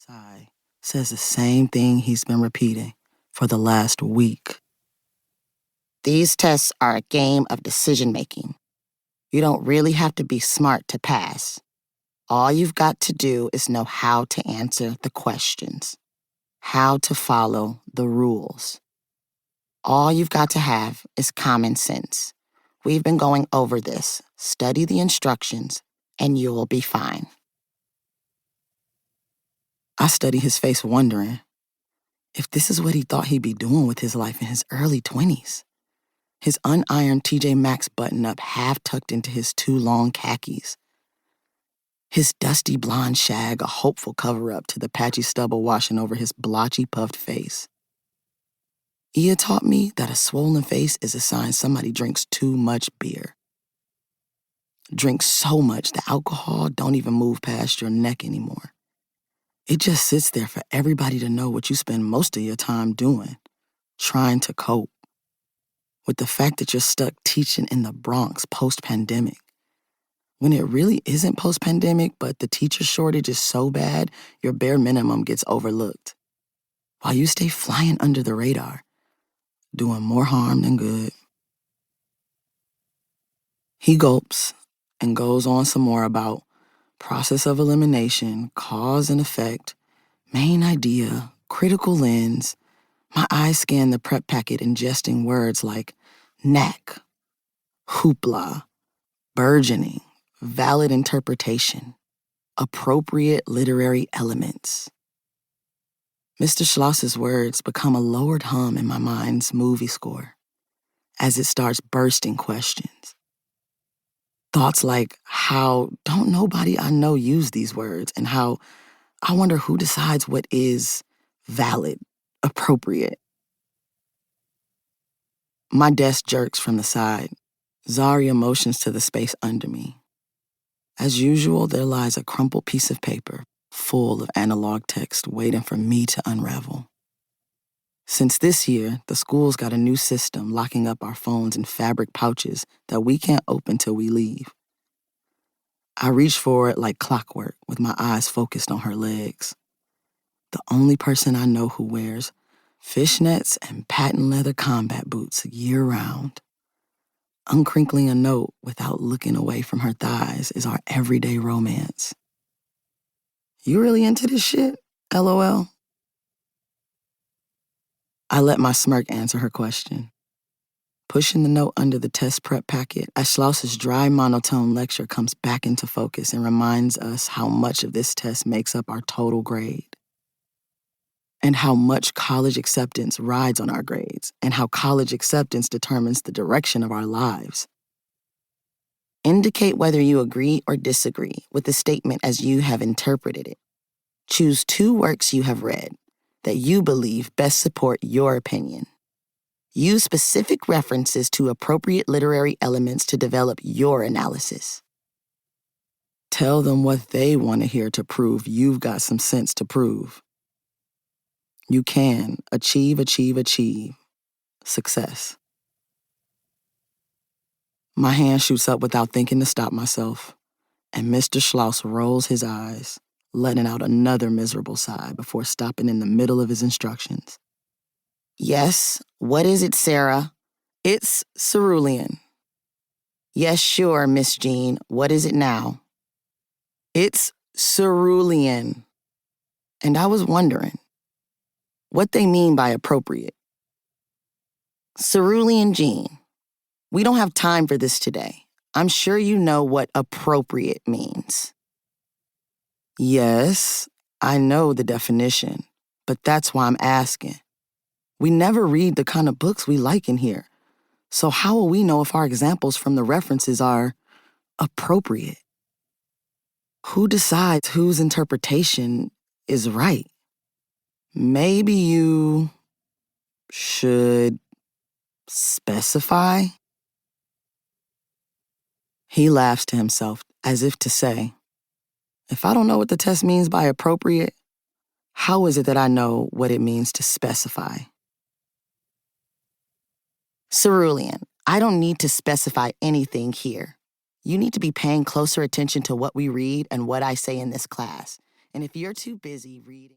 sigh, says the same thing he's been repeating for the last week. These tests are a game of decision-making. You don't really have to be smart to pass. All you've got to do is know how to answer the questions, how to follow the rules. All you've got to have is common sense. We've been going over this. Study the instructions, and you'll be fine. I study his face wondering if this is what he thought he'd be doing with his life in his early 20s. His unironed TJ Maxx button-up half tucked into his too long khakis. His dusty blonde shag a hopeful cover-up to the patchy stubble washing over his blotchy, puffed face. Ia taught me that a swollen face is a sign somebody drinks too much beer. Drink so much the alcohol don't even move past your neck anymore. It just sits there for everybody to know what you spend most of your time doing, trying to cope with the fact that you're stuck teaching in the Bronx post-pandemic. When it really isn't post-pandemic, but the teacher shortage is so bad, your bare minimum gets overlooked. While you stay flying under the radar, doing more harm than good. He gulps and goes on some more about process of elimination, cause and effect, main idea, critical lens. My eyes scan the prep packet, ingesting words like knack, hoopla, burgeoning, valid interpretation, appropriate literary elements. Mr. Schloss's words become a lowered hum in my mind's movie score as it starts bursting questions. Thoughts like how don't nobody I know use these words, and how I wonder who decides what is valid, appropriate. My desk jerks from the side. Zaria motions to the space under me. As usual, there lies a crumpled piece of paper full of analog text waiting for me to unravel. Since this year, the school's got a new system locking up our phones in fabric pouches that we can't open till we leave. I reach for it like clockwork with my eyes focused on her legs. The only person I know who wears fishnets and patent leather combat boots year-round. Uncrinkling a note without looking away from her thighs is our everyday romance. You really into this shit? LOL. I let my smirk answer her question. Pushing the note under the test prep packet as Schloss's dry monotone lecture comes back into focus and reminds us how much of this test makes up our total grade. And how much college acceptance rides on our grades, and how college acceptance determines the direction of our lives. Indicate whether you agree or disagree with the statement as you have interpreted it. Choose 2 works you have read that you believe best support your opinion. Use specific references to appropriate literary elements to develop your analysis. Tell them what they want to hear to prove you've got some sense to prove. You can achieve success. My hand shoots up without thinking to stop myself, and Mr. Schloss rolls his eyes, letting out another miserable sigh before stopping in the middle of his instructions. Yes, what is it, Sarah? It's cerulean. Yes, sure, Miss Jean. What is it now? It's cerulean. And I was wondering what they mean by appropriate. Cerulean Gene. We don't have time for this today. I'm sure you know what appropriate means. Yes, I know the definition, but that's why I'm asking. We never read the kind of books we like in here, so how will we know if our examples from the references are appropriate? Who decides whose interpretation is right? Maybe you should specify? He laughs to himself as if to say, if I don't know what the test means by appropriate, how is it that I know what it means to specify? Cerulean, I don't need to specify anything here. You need to be paying closer attention to what we read and what I say in this class. And if you're too busy reading...